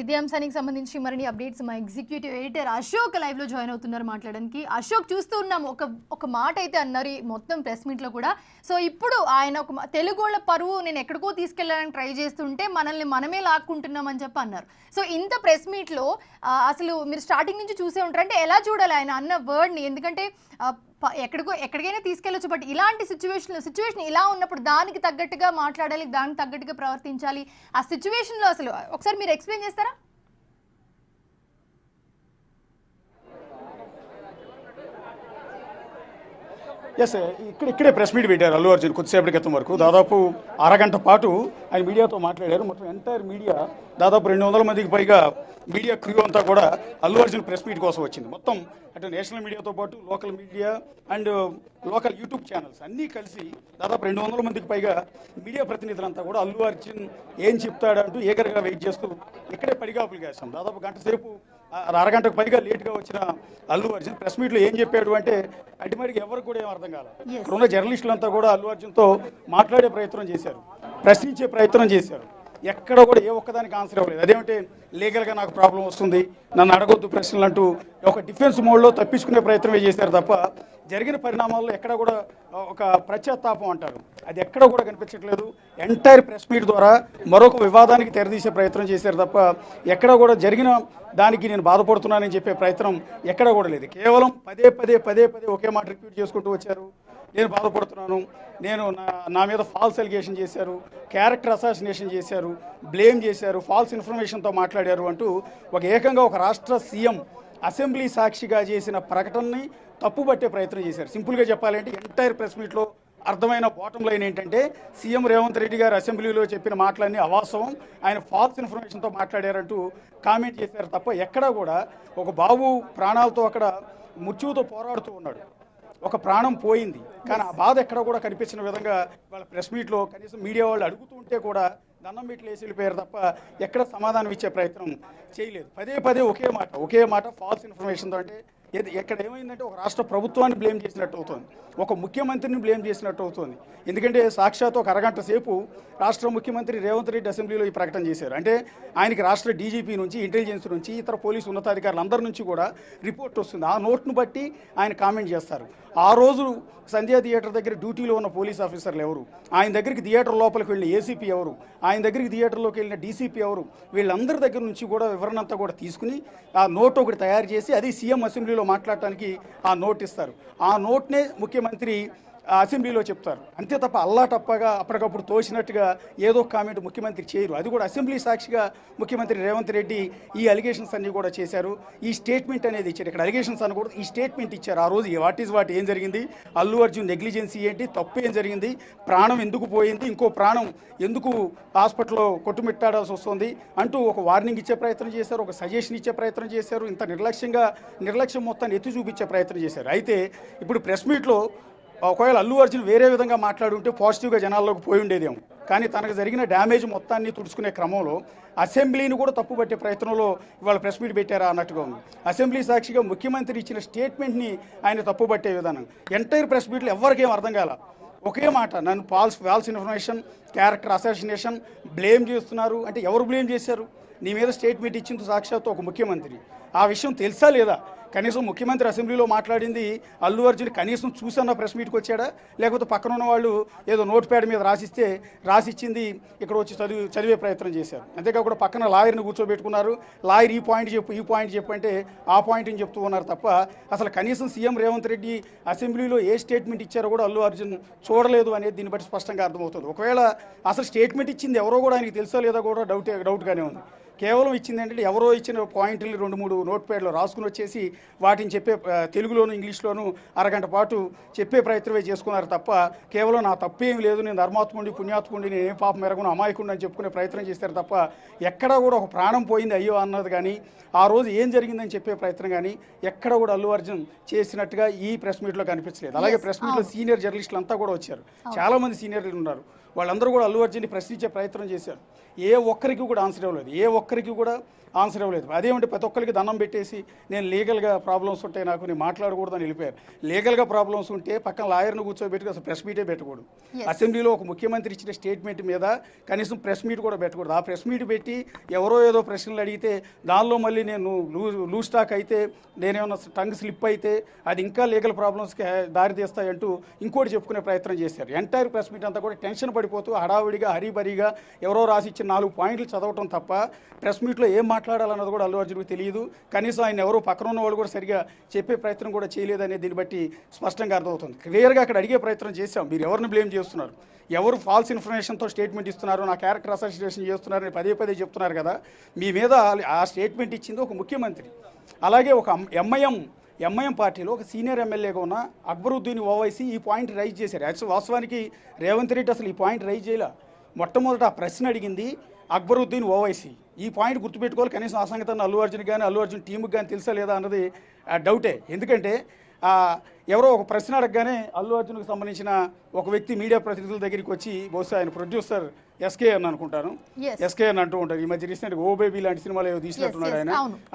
ఇదే అంశానికి సంబంధించి మరిన్ని అప్డేట్స్ మా ఎగ్జిక్యూటివ్ ఎడిటర్ అశోక్ లైవ్ లో జాయిన్ అవుతున్నారు మాట్లాడడానికి. అశోక్, చూస్తూ ఉన్నాం ఒక మాట అయితే అన్నారు మొత్తం ప్రెస్ మీట్ లో కూడా. సో ఇప్పుడు ఆయన ఒక తెలుగోళ్ళ పరువు నేను ఎక్కడికో తీసుకెళ్లాలని ట్రై చేస్తుంటే మనల్ని మనమే లాక్కుంటున్నాం అని చెప్పి అన్నారు. సో ఇంత ప్రెస్ మీట్ లో అసలు మీరు స్టార్టింగ్ నుంచి చూసే ఉంటారు, అంటే ఎలా చూడాలి ఆయన అన్న వర్డ్ ని? ఎందుకంటే ఎక్కడికైనా తీసుకెళ్లొచ్చు, బట్ ఇలాంటి సిచ్యువేషన్ ఇలా ఉన్నప్పుడు దానికి తగ్గట్టుగా మాట్లాడాలి, దానికి తగ్గట్టుగా ప్రవర్తించాలి. ఆ సిచ్యువేషన్ లో అసలు ఒకసారి మీరు ఎక్స్ప్లెయిన్ చేస్తారా? ఎస్, ఇక్కడే ప్రెస్ మీట్ పెట్టారు అల్లు అర్జున్ కొద్దిసేపటి క్రితం వరకు. దాదాపు అరగంట పాటు ఆయన మీడియాతో మాట్లాడారు. మొత్తం ఎంటైర్ మీడియా దాదాపు 200 మందికి పైగా మీడియా క్రూ అంతా కూడా అల్లు అర్జున్ ప్రెస్ మీట్ కోసం వచ్చింది. మొత్తం అటు నేషనల్ మీడియాతో పాటు local media and local YouTube channels అన్నీ కలిసి దాదాపు 200 మందికి పైగా మీడియా ప్రతినిధులంతా కూడా అల్లు అర్జున్ ఏం చెప్తాడంటూ ఏకరగా వెయిట్ చేస్తూ ఇక్కడే పడిగాపులు కాసాం. దాదాపు గంట సేపు అరగంటకు పైగా లేట్గా వచ్చిన అల్లు అర్జున్ ప్రెస్ మీట్లో ఏం చెప్పాడు అంటే అల్టిమేట్గా ఎవరికి కూడా ఏం అర్థం కాలేదు. ఇక్కడ ఉన్న జర్నలిస్టులంతా కూడా అల్లు అర్జున్తో మాట్లాడే ప్రయత్నం చేశారు, ప్రశ్నించే ప్రయత్నం చేశారు. ఎక్కడ కూడా ఏ ఒక్కదానికి ఆన్సర్ ఇవ్వలేదు. అదేమంటే లీగల్గా నాకు ప్రాబ్లం వస్తుంది, నన్ను అడగొద్దు ప్రశ్నలు అంటూ ఒక డిఫెన్స్ మోడ్లో తప్పించుకునే ప్రయత్నమే చేశారు తప్ప జరిగిన పరిణామాల్లో ఎక్కడ కూడా ఒక ప్రత్యాత్తాపం అంటారు, అది ఎక్కడ కూడా కనిపించట్లేదు. ఎంటైర్ ప్రెస్ మీట్ ద్వారా మరొక వివాదానికి తెరదీసే ప్రయత్నం చేశారు తప్ప ఎక్కడ కూడా జరిగిన దానికి నేను బాధపడుతున్నానని చెప్పే ప్రయత్నం ఎక్కడ కూడా లేదు. కేవలం పదే పదే ఒకే మాట రిపీట్ చేసుకుంటూ వచ్చారు. నేను బాధపడుతున్నాను, నేను నా మీద ఫాల్స్ ఎలిగేషన్ చేశారు, క్యారెక్టర్ అసాసినేషన్ చేశారు, బ్లేమ్ చేశారు, ఫాల్స్ ఇన్ఫర్మేషన్తో మాట్లాడారు అంటూ ఏకంగా ఒక రాష్ట్ర సీఎం అసెంబ్లీ సాక్షిగా చేసిన ప్రకటనని తప్పుపట్టే ప్రయత్నం చేశారు. సింపుల్గా చెప్పాలంటే ఎంటైర్ ప్రెస్ మీట్లో అర్థమైన బాటం లైన్ ఏంటంటే సీఎం రేవంత్ రెడ్డి గారు అసెంబ్లీలో చెప్పిన మాటలన్నీ అవాస్తవం, ఆయన ఫాల్స్ ఇన్ఫర్మేషన్తో మాట్లాడారంటూ కామెంట్ చేశారు తప్ప ఎక్కడా కూడా ఒక బాబు ప్రాణాలతో అక్కడ మృత్యువుతో పోరాడుతూ ఉన్నాడు, ఒక ప్రాణం పోయింది, కానీ ఆ బాధ ఎక్కడ కూడా కనిపించిన విధంగా వాళ్ళ ప్రెస్ మీట్లో కనీసం మీడియా వాళ్ళు అడుగుతూ ఉంటే కూడా దండం పెట్టి లేచి వెళ్ళిపోయారు తప్ప ఎక్కడ సమాధానం ఇచ్చే ప్రయత్నం చేయలేదు. పదే ఒకే మాట ఫాల్స్ ఇన్ఫర్మేషన్తో. అంటే ఎక్కడ ఏమైందంటే ఒక రాష్ట్ర ప్రభుత్వాన్ని బ్లేమ్ చేసినట్టు అవుతుంది, ఒక ముఖ్యమంత్రిని బ్లేమ్ చేసినట్టు అవుతుంది. ఎందుకంటే సాక్షాత్ ఒక అరగంట సేపు రాష్ట్ర ముఖ్యమంత్రి రేవంత్ రెడ్డి అసెంబ్లీలో ఈ ప్రకటన చేశారు. అంటే ఆయనకి రాష్ట్ర డీజీపీ నుంచి, ఇంటెలిజెన్స్ నుంచి, ఇతర పోలీసు ఉన్నతాధికారులు అందరి నుంచి కూడా రిపోర్ట్ వస్తుంది. ఆ నోట్ను బట్టి ఆయన కామెంట్ చేస్తారు. ఆ రోజు సంధ్యా థియేటర్ దగ్గర డ్యూటీలో ఉన్న పోలీస్ ఆఫీసర్లు ఎవరు, ఆయన దగ్గరికి థియేటర్ లోపలికి వెళ్ళిన ఏసీపీ ఎవరు, ఆయన దగ్గరికి థియేటర్లోకి వెళ్ళిన డీసీపీ ఎవరు, వీళ్ళందరి దగ్గర నుంచి కూడా వివరణ అంతా కూడా తీసుకుని ఆ నోట్ ఒకటి తయారు చేసి అది సీఎం అసెంబ్లీలో మాట్లాడటానికి ఆ నోట్ ఇస్తారు. ఆ నోట్నే ముఖ్యమంత్రి అసెంబ్లీలో చెప్తారు, అంతే తప్ప అల్లాటప్పగా అప్పటికప్పుడు తోసినట్టుగా ఏదో కామెంట్ ముఖ్యమంత్రి చేయరు. అది కూడా అసెంబ్లీ సాక్షిగా ముఖ్యమంత్రి రేవంత్ రెడ్డి ఈ అలిగేషన్స్ అన్నీ కూడా చేశారు. ఈ స్టేట్మెంట్ అనేది ఇచ్చారు. ఇక్కడ అలిగేషన్స్ అని కూడా ఈ స్టేట్మెంట్ ఇచ్చారు. ఆ రోజు వాట్ ఏం జరిగింది, అల్లు అర్జున్ నెగ్లిజెన్సీ ఏంటి, తప్పు ఏం జరిగింది, ప్రాణం ఎందుకు పోయింది, ఇంకో ప్రాణం ఎందుకు హాస్పిటల్లో కొట్టుమిట్టాడాల్సి వస్తుంది అంటూ ఒక వార్నింగ్ ఇచ్చే ప్రయత్నం చేశారు, ఒక సజెషన్ ఇచ్చే ప్రయత్నం చేశారు. ఇంత నిర్లక్ష్యం మొత్తాన్ని ఎత్తి చూపించే ప్రయత్నం చేశారు. అయితే ఇప్పుడు ప్రెస్ మీట్లో ఒకవేళ అల్లు అర్జున్ వేరే విధంగా మాట్లాడుంటే పాజిటివ్గా జనాల్లోకి పోయి ఉండేదేమో, కానీ తనకు జరిగిన డ్యామేజ్ మొత్తాన్ని తుడుచుకునే క్రమంలో అసెంబ్లీని కూడా తప్పుపట్టే ప్రయత్నంలో ఇవాళ ప్రెస్ మీట్ పెట్టారా అన్నట్టుగా ఉంది. అసెంబ్లీ సాక్షిగా ముఖ్యమంత్రి ఇచ్చిన స్టేట్మెంట్ని ఆయన తప్పుపట్టే విధానం ఎంటైర్ ప్రెస్ మీట్లో ఎవరికేం అర్థం కాల. ఒకే మాట, నన్ను false information, character assassination, blame చేస్తున్నారు. అంటే ఎవరు బ్లేమ్ చేశారు? నీ మీద స్టేట్మెంట్ ఇచ్చింది సాక్షాత్తు ఒక ముఖ్యమంత్రి. ఆ విషయం తెలుసా లేదా? కనీసం ముఖ్యమంత్రి అసెంబ్లీలో మాట్లాడింది అల్లు అర్జున్ కనీసం చూసన్న ప్రెస్ మీట్కి వచ్చాడా, లేకపోతే పక్కన ఉన్న వాళ్ళు ఏదో నోట్ ప్యాడ్ మీద రాసిచ్చింది ఇక్కడ వచ్చి చదివే ప్రయత్నం చేశారు. అంతేకాకుండా పక్కన లాయర్ని కూర్చోబెట్టుకున్నారు. లాయర్ ఈ పాయింట్ చెప్పు అంటే ఆ పాయింట్ని చెప్తూ ఉన్నారు తప్ప అసలు కనీసం సీఎం రేవంత్ రెడ్డి అసెంబ్లీలో ఏ స్టేట్మెంట్ ఇచ్చారో కూడా అల్లు అర్జున్ చూడలేదు అనేది దీన్ని బట్టి స్పష్టంగా అర్థమవుతుంది. ఒకవేళ అసలు స్టేట్మెంట్ ఇచ్చింది ఎవరో కూడా ఆయనకి తెలుసో లేదో కూడా డౌట్గానే ఉంది. కేవలం ఇచ్చింది ఏంటంటే ఎవరో ఇచ్చిన పాయింట్లు 2-3 నోట్ ప్యాడ్లో రాసుకుని వచ్చేసి వాటిని తెలుగులోను ఇంగ్లీష్లోను అరగంట పాటు చెప్పే ప్రయత్నమే చేసుకున్నారు తప్ప కేవలం నా తప్పేం లేదు, నేను ధర్మాత్ముడి పుణ్యాత్ముడి, నేను ఏం పాపం మెరగను, అమాయకుడిని అని చెప్పుకునే ప్రయత్నం చేస్తారు తప్ప ఎక్కడ కూడా ఒక ప్రాణం పోయింది అయ్యో అన్నది కానీ ఆ రోజు ఏం జరిగిందని చెప్పే ప్రయత్నం కానీ ఎక్కడ కూడా అల్లు అర్జున్ చేసినట్టుగా ఈ ప్రెస్ మీట్లో కనిపించలేదు. అలాగే ప్రెస్ మీట్లో సీనియర్ జర్నలిస్టులు అంతా కూడా వచ్చారు, చాలామంది సీనియర్లు ఉన్నారు. వాళ్ళందరూ కూడా అల్లు అర్జున్ని ప్రశ్నించే ప్రయత్నం చేశారు. ఏ ఒక్కరికి కూడా ఆన్సర్ ఇవ్వలేదు, ఏ ఒక్కరికి కూడా ఆన్సర్ ఇవ్వలేదు. అదేమంటే ప్రతి ఒక్కరికి దండం పెట్టేసి నేను లీగల్గా ప్రాబ్లమ్స్ ఉంటాయి నాకు, నేను మాట్లాడకూడదని వెళ్ళిపోయారు. లీగల్గా ప్రాబ్లమ్స్ ఉంటే పక్కన లాయర్ను కూర్చోబెట్టి అసలు ప్రెస్ మీటే పెట్టకూడదు. అసెంబ్లీలో ఒక ముఖ్యమంత్రి ఇచ్చిన స్టేట్మెంట్ మీద కనీసం ప్రెస్ మీట్ కూడా పెట్టకూడదు. ఆ ప్రెస్ మీట్ పెట్టి ఎవరో ఏదో ప్రశ్నలు అడిగితే దానిలో మళ్ళీ నేను లూజ్ స్టాక్ అయితే, నేనేమన్నా టంగ్ స్లిప్ అయితే అది ఇంకా లీగల్ ప్రాబ్లమ్స్కి దారి తీస్తాయంటూ ఇంకోటి చెప్పుకునే ప్రయత్నం చేశారు. ఎంటైర్ ప్రెస్ మీట్ అంతా కూడా టెన్షన్ పడిపోతూ హడావిడిగా హరీబరీగా ఎవరో రాసి ఇచ్చిన 4 పాయింట్లు చదవటం తప్ప ప్రెస్ మీట్లో ఏం మాట్లాడాలన్నది కూడా అల్లు అర్జున్కి తెలియదు. కనీసం ఆయన ఎవరో పక్కన ఉన్న వాళ్ళు కూడా సరిగా చెప్పే ప్రయత్నం కూడా చేయలేదనే దీన్ని బట్టి స్పష్టంగా అర్థమవుతుంది. క్లియర్గా అక్కడ అడిగే ప్రయత్నం చేశాం, మీరు ఎవరిని బ్లేమ్ చేస్తున్నారు, ఎవరు ఫాల్స్ ఇన్ఫర్మేషన్తో స్టేట్మెంట్ ఇస్తున్నారు, నా క్యారెక్టర్ అసోసియేషన్ చేస్తున్నారని పదే పదే చెప్తున్నారు కదా. మీ మీద ఆ స్టేట్మెంట్ ఇచ్చింది ఒక ముఖ్యమంత్రి. అలాగే ఒక ఎంఐఎం పార్టీలో ఒక సీనియర్ ఎమ్మెల్యేగా ఉన్న అక్బరుద్దీన్ ఓవైసీ ఈ పాయింట్ రైజ్ చేశారు. యాక్చువల్ వాస్తవానికి రేవంత్ రెడ్డి అసలు ఈ పాయింట్ రైజ్ చేయలే. మొట్టమొదట ఆ ప్రశ్న అడిగింది అక్బరుద్దీన్ ఓవైసీ. ఈ పాయింట్ గుర్తుపెట్టుకోవాలి. కనీసం ఆ సంగతి అల్లు అర్జున్ కానీ అల్లు అర్జున్ టీంకి కానీ తెలుసా లేదా అన్నది డౌటే. ఎందుకంటే ఎవరో ఒక ప్రశ్న అడగగానే అల్లు అర్జున్కి సంబంధించిన ఒక వ్యక్తి మీడియా ప్రతినిధుల దగ్గరికి వచ్చి, బహుశా ఆయన ప్రొడ్యూసర్ ఎస్కే అని అనుకుంటాను, ఎస్కే అని అంటూ ఉంటారు. ఈ మధ్య రీసెంట్గా ఓ బేబీ లాంటి సినిమాలు ఏదో తీసినట్టున్నాడు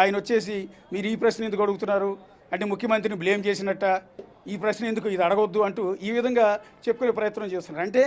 ఆయన వచ్చేసి, మీరు ఈ ప్రశ్న ఎందుకు అడుగుతున్నారు అంటే ముఖ్యమంత్రిని బ్లేమ్ చేసినట్ట, ఈ ప్రశ్న ఎందుకు ఇది అడగొద్దు అంటూ ఈ విధంగా చెప్పుకునే ప్రయత్నం చేస్తున్నారు. అంటే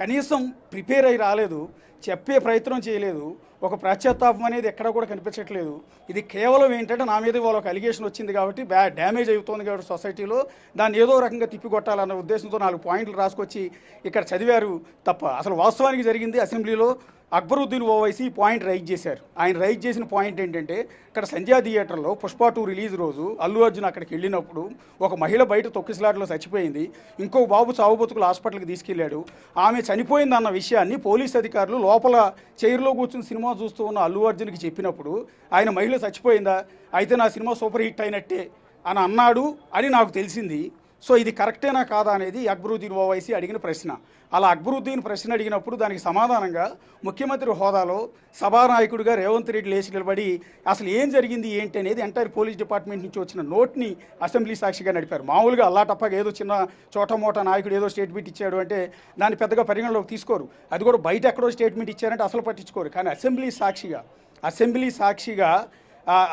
కనీసం ప్రిపేర్ అయి రాలేదు, చెప్పే ప్రయత్నం చేయలేదు, ఒక పశ్చాత్తాపం అనేది ఎక్కడ కూడా కనిపించట్లేదు. ఇది కేవలం ఏంటంటే నా మీద వాళ్ళకి అలిగేషన్ వచ్చింది కాబట్టి డ్యామేజ్ అవుతుంది కాబట్టి సొసైటీలో దాన్ని ఏదో రకంగా తిప్పికొట్టాలన్న ఉద్దేశంతో 4 పాయింట్లు రాసుకొచ్చి ఇక్కడ చదివారు తప్ప అసలు వాస్తవానికి జరిగింది అసెంబ్లీలో అక్బరుద్దీన్ ఓవైసీ పాయింట్ రైజ్ చేశారు. ఆయన రైజ్ చేసిన పాయింట్ ఏంటంటే, ఇక్కడ సంధ్యా థియేటర్లో పుష్ప 2 రిలీజ్ రోజు అల్లు అర్జున్ అక్కడికి వెళ్ళినప్పుడు ఒక మహిళ బయట తొక్కిసలాటలో చచ్చిపోయింది, ఇంకో బాబు చావుబతుకులు హాస్పిటల్కి తీసుకెళ్లాడు. ఆమె చనిపోయిందన్న విషయాన్ని పోలీస్ అధికారులు లోపల చైర్లో కూర్చుని సినిమా చూస్తూ ఉన్న అల్లు అర్జున్కి చెప్పినప్పుడు ఆయన మహిళ చచ్చిపోయిందా, అయితే నా సినిమా సూపర్ హిట్ అయినట్టే అని అన్నాడు అని నాకు తెలిసింది. సో ఇది కరెక్టేనా కాదా అనేది అక్బరుద్దీన్ ఓవైసీ అడిగిన ప్రశ్న. అలా అక్బరుద్దీన్ ప్రశ్న అడిగినప్పుడు దానికి సమాధానంగా ముఖ్యమంత్రి హోదాలో సభానాయకుడిగా రేవంత్ రెడ్డి లేచి నిలబడి అసలు ఏం జరిగింది ఏంటి అనేది ఎంటైర్ పోలీస్ డిపార్ట్మెంట్ నుంచి వచ్చిన నోట్ని అసెంబ్లీ సాక్షిగా నడిపారు. మామూలుగా అల్లాటప్పగా ఏదో చిన్న చోటమోటా నాయకుడు ఏదో స్టేట్మెంట్ ఇచ్చాడు అంటే దాన్ని పెద్దగా పరిగణలోకి తీసుకోరు. అది కూడా బయట ఎక్కడో స్టేట్మెంట్ ఇచ్చారంటే అసలు పట్టించుకోరు. కానీ అసెంబ్లీ సాక్షిగా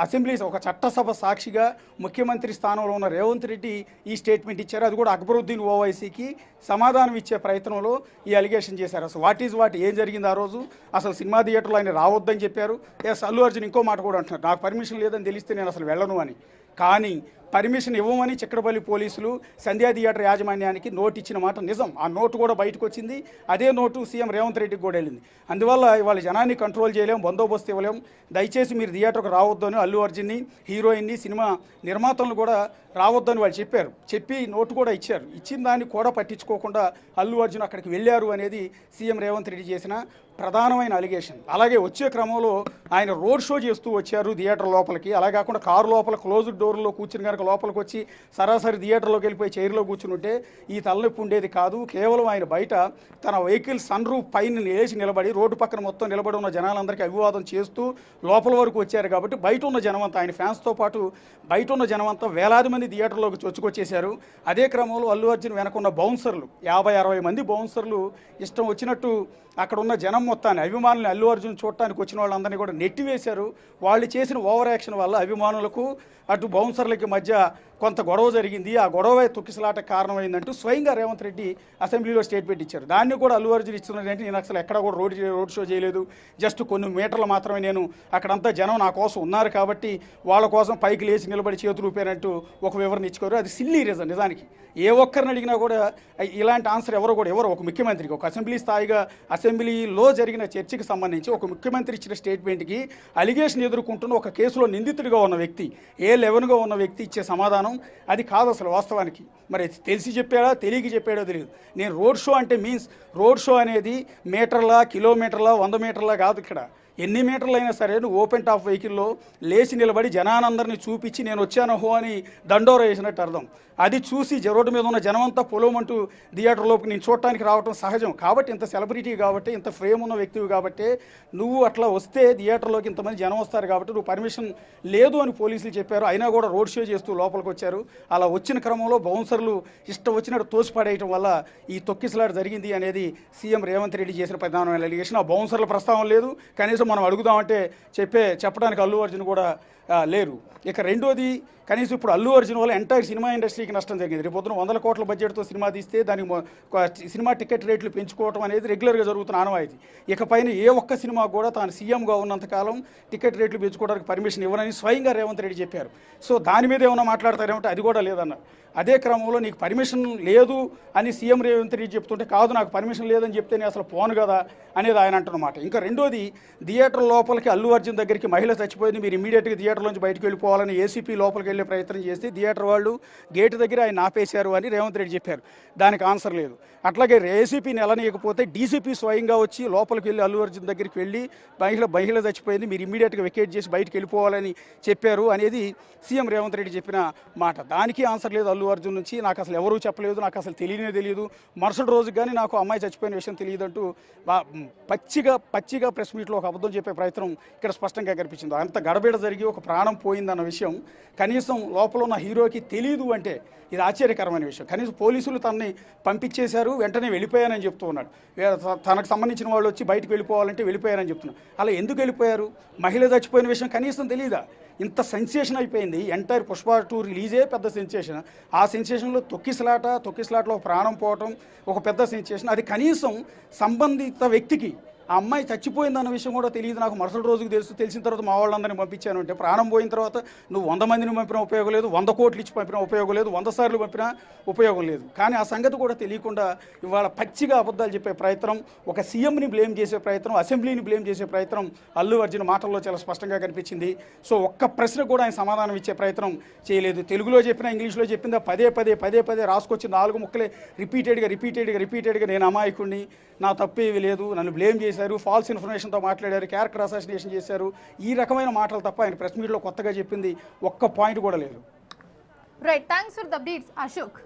అసెంబ్లీ ఒక చట్టసభ సాక్షిగా ముఖ్యమంత్రి స్థానంలో ఉన్న రేవంత్ రెడ్డి ఈ స్టేట్మెంట్ ఇచ్చారు. అది కూడా అక్బరుద్దీన్ ఓవైసీకి సమాధానం ఇచ్చే ప్రయత్నంలో ఈ అలిగేషన్ చేశారు. అసలు వాట్ ఏం జరిగింది ఆ రోజు, అసలు సినిమా థియేటర్లో ఆయన రావద్దని చెప్పారు. అల్లు అర్జున్ ఇంకో మాట కూడా అంటున్నారు, నాకు పర్మిషన్ లేదని తెలిస్తే నేను అసలు వెళ్ళను అని. కానీ పర్మిషన్ ఇవ్వమని చిక్కడపల్లి పోలీసులు సంధ్యా థియేటర్ యాజమాన్యానికి నోటు ఇచ్చిన మాట నిజం. ఆ నోటు కూడా బయటకు వచ్చింది. అదే నోటు సీఎం రేవంత్ రెడ్డికి కూడా వెళ్ళింది. అందువల్ల ఇవాళ జనాన్ని కంట్రోల్ చేయలేం, బందోబస్తు ఇవ్వలేం. దయచేసి మీరు థియేటర్కు రావద్దని అల్లు అర్జున్ని, హీరోయిన్ని, సినిమా నిర్మాతలను కూడా రావద్దని వాళ్ళు చెప్పి నోటు కూడా ఇచ్చారు. ఇచ్చిన దాన్ని కూడా పట్టించుకోకుండా అల్లు అర్జున్ అక్కడికి వెళ్ళారు అనేది సీఎం రేవంత్ రెడ్డి చేసిన ప్రధానమైన అలిగేషన్. అలాగే వచ్చే క్రమంలో ఆయన రోడ్ షో చేస్తూ వచ్చారు థియేటర్ లోపలికి. అలా కాకుండా కారు లోపల క్లోజ్డ్ డోర్లో కూర్చుని కనుక లోపలికి వచ్చి సరాసరి థియేటర్లోకి వెళ్ళిపోయి చైర్లో కూర్చుని ఉంటే ఈ తలనొప్పి ఉండేది కాదు. కేవలం ఆయన బయట తన వెహికల్ సన్ రూఫ్ పైన లేచి నిలబడి రోడ్డు పక్కన మొత్తం నిలబడి ఉన్న జనాలందరికీ అభివాదం చేస్తూ లోపల వరకు వచ్చారు. కాబట్టి బయట ఉన్న జనమంతా, ఆయన ఫ్యాన్స్తో పాటు బయట ఉన్న జనమంతా వేలాది మంది థియేటర్లోకి చొచ్చుకొచ్చేశారు. అదే క్రమంలో అల్లు అర్జున్ వెనకున్న బౌన్సర్లు 50-60 మంది బౌన్సర్లు ఇష్టం వచ్చినట్టు అక్కడ ఉన్న జనం మొత్తాన్ని, అభిమానులు అల్లు అర్జున్ చూడటానికి వచ్చిన వాళ్ళందరినీ కూడా నెట్టివేశారు. వాళ్ళు చేసిన ఓవర్ యాక్షన్ వల్ల అభిమానులకు అటు బౌన్సర్లకి మధ్య కొంత గొడవ జరిగింది. ఆ గొడవ తొక్కిసలాట కారణమైందంటూ స్వయంగా రేవంత్ రెడ్డి అసెంబ్లీలో స్టేట్మెంట్ ఇచ్చారు. దాన్ని కూడా అల్లు అర్జున్ ఇస్తున్నదంటే నేను అసలు ఎక్కడ కూడా రోడ్ షో చేయలేదు, జస్ట్ కొన్ని మీటర్లు మాత్రమే నేను అక్కడంతా జనం నా కోసం ఉన్నారు కాబట్టి వాళ్ళ కోసం పైకి లేచి నిలబడి చేతులు ఊపారంటూ ఒక వివరణ ఇచ్చుకోరు. అది సిల్లీ రీజన్. నిజానికి ఏ ఒక్కరిని అడిగినా కూడా ఇలాంటి ఆన్సర్ ఎవరు ఒక ముఖ్యమంత్రికి, ఒక అసెంబ్లీ స్థాయిగా అసెంబ్లీలో జరిగిన చర్చకి సంబంధించి ఒక ముఖ్యమంత్రి ఇచ్చిన స్టేట్మెంట్కి అలిగేషన్ ఎదుర్కొంటున్న ఒక కేసులో నిందితుడిగా ఉన్న వ్యక్తి, A11గా ఉన్న వ్యక్తి ఇచ్చే సమాధానం అది కాదు అసలు వాస్తవానికి. మరి తెలిసి చెప్పాడా తెలియక చెప్పాడో తెలియదు. నేను రోడ్ షో అంటే రోడ్ షో అనేది మీటర్ల, కిలోమీటర్ల, 100 మీటర్ల కాదు. ఎన్ని మీటర్లు అయినా సరే నువ్వు ఓపెన్ టాప్ వెహికల్లో లేచి నిలబడి జనానందరినీ చూపించి నేను వచ్చాను హో అని దండోర వేసినట్టు అర్థం. అది చూసి రోడ్డు మీద ఉన్న జనమంతా పొలమంటూ థియేటర్లోకి నేను చూడటానికి రావడం సహజం. కాబట్టి ఇంత సెలబ్రిటీ కాబట్టి, ఇంత ఫేమ్ ఉన్న వ్యక్తివి కాబట్టి నువ్వు అట్లా వస్తే థియేటర్లోకి ఇంతమంది జనం వస్తారు కాబట్టి నువ్వు పర్మిషన్ లేదు అని పోలీసులు చెప్పారు. అయినా కూడా రోడ్ షో చేస్తూ లోపలికి వచ్చారు. అలా వచ్చిన క్రమంలో బౌన్సర్లు ఇష్టం వచ్చినట్టు తోసిపడేయటం వల్ల ఈ తొక్కిసలాట జరిగింది అనేది సీఎం రేవంత్ రెడ్డి చేసిన ప్రధానమైన అలిగేషన్. ఆ బౌన్సర్ల ప్రస్తావన లేదు. కనీసం మనం అడుగుదామంటే చెప్పడానికి అల్లు అర్జున్ కూడా లేరు. ఇక రెండోది, కనీసం ఇప్పుడు అల్లు అర్జున్ వల్ల ఎంటైర్ సినిమా ఇండస్ట్రీకి నష్టం జరిగింది. రేపు పొద్దున 100 కోట్ల బడ్జెట్తో సినిమా తీస్తే దానికి సినిమా టికెట్ రేట్లు పెంచుకోవడం అనేది రెగ్యులర్గా జరుగుతున్న ఆనవాయితీ. ఇకపైన ఏ ఒక్క సినిమా కూడా తాను సీఎంగా ఉన్నంతకాలం టికెట్ రేట్లు పెంచుకోవడానికి పర్మిషన్ ఇవ్వనని స్వయంగా రేవంత్ రెడ్డి చెప్పారు. సో దాని మీద ఏమైనా మాట్లాడతారేమంటే అది కూడా లేదన్నారు. అదే క్రమంలో నీకు పర్మిషన్ లేదు అని సీఎం రేవంత్ రెడ్డి చెప్తుంటే, కాదు నాకు పర్మిషన్ లేదని చెప్తే నేను అసలు పోను కదా అనేది ఆయన అంటున్నమాట. ఇంకా రెండోది, థియేటర్ లోపలికి అల్లు అర్జున్ దగ్గరికి మహిళ చచ్చిపోయింది, మీరు ఇమీడియట్గా థియేటర్లోంచి బయటకు వెళ్ళిపోవాలని ఏసీపీ లోపలికి వెళ్ళే ప్రయత్నం చేస్తే థియేటర్ వాళ్ళు గేటు దగ్గర ఆయన ఆపేశారు అని రేవంత్ రెడ్డి చెప్పారు. దానికి ఆన్సర్ లేదు. అట్లాగే ఏసీపీని వెళ్ళనీయకపోతే డీసీపీ స్వయంగా వచ్చి లోపలికి వెళ్ళి అల్లు అర్జున్ దగ్గరికి వెళ్ళి మహిళ చచ్చిపోయింది, మీరు ఇమీడియట్గా వెకేట్ చేసి బయటకు వెళ్ళిపోవాలని చెప్పారు అనేది సీఎం రేవంత్ రెడ్డి చెప్పిన మాట. దానికి ఆన్సర్ లేదు అల్లు అర్జున్ నుంచి. నాకు అసలు ఎవరూ చెప్పలేదు, నాకు అసలు తెలియదు, మరుసటి రోజు కానీ నాకు అమ్మాయి చచ్చిపోయిన విషయం తెలియదంటూ పచ్చిగా ప్రెస్ మీట్లో ఒక అబద్ధం చెప్పే ప్రయత్నం ఇక్కడ స్పష్టంగా కనిపించింది. అంత గడబిడ జరిగి ఒక ప్రాణం పోయిందన్న విషయం కనీసం లోపల ఉన్న హీరోకి తెలియదు అంటే ఇది ఆశ్చర్యకరమైన విషయం. కనీసం పోలీసులు తనని పంపించేశారు, వెంటనే వెళ్ళిపోయానని చెప్తూ ఉన్నాడు. తనకు సంబంధించిన వాళ్ళు వచ్చి బయటకు వెళ్ళిపోవాలంటే వెళ్ళిపోయారని చెప్తున్నారు. అలా ఎందుకు వెళ్ళిపోయారు? మహిళ చచ్చిపోయిన విషయం కనీసం తెలియదా? ఇంత సెన్సేషన్ అయిపోయింది. ఎంటైర్ పుష్ప 2 రిలీజే పెద్ద సెన్సేషన్. ఆ సెన్సేషన్లో తొక్కిసలాటలో ప్రాణం పోవటం ఒక పెద్ద సెన్సేషన్. అది కనీసం సంబంధిత వ్యక్తికి ఆ అమ్మాయి చచ్చిపోయిందన్న విషయం కూడా తెలియదు. నాకు మరుసటి రోజుకి తెలిసిన తర్వాత మా వాళ్ళందరినీ పంపించాను అంటే, ప్రాణం పోయిన తర్వాత నువ్వు 100 మందిని పంపినా ఉపయోగం లేదు, 100 కోట్లు ఇచ్చి పంపినా ఉపయోగం లేదు, 100 సార్లు పంపినా ఉపయోగం లేదు. కానీ ఆ సంగతి కూడా తెలియకుండా ఇవాళ పచ్చిగా అబద్ధాలు చెప్పే ప్రయత్నం, ఒక సీఎంని బ్లేమ్ చేసే ప్రయత్నం, అసెంబ్లీని బ్లేమ్ చేసే ప్రయత్నం అల్లు అర్జున్ మాటల్లో చాలా స్పష్టంగా కనిపించింది. సో ఒక్క ప్రశ్న కూడా ఆయన సమాధానం ఇచ్చే ప్రయత్నం చేయలేదు. తెలుగులో చెప్పినా ఇంగ్లీష్లో చెప్పిందా పదే రాసుకొచ్చి 4 ముక్కలే రిపీటెడ్గా నేను అమాయకుడిని, నా తప్పేవి లేదు, నన్ను బ్లేమ్ చేశారు, ఫాల్స్ ఇన్ఫర్మేషన్తో మాట్లాడారు, క్యారెక్టర్ అసాసినేషన్ చేశారు, ఈ రకమైన మాటలు తప్ప ఆయన ప్రెస్ మీట్లో కొత్తగా చెప్పింది ఒక్క పాయింట్ కూడా లేదు. Right, thanks for the updates Ashok.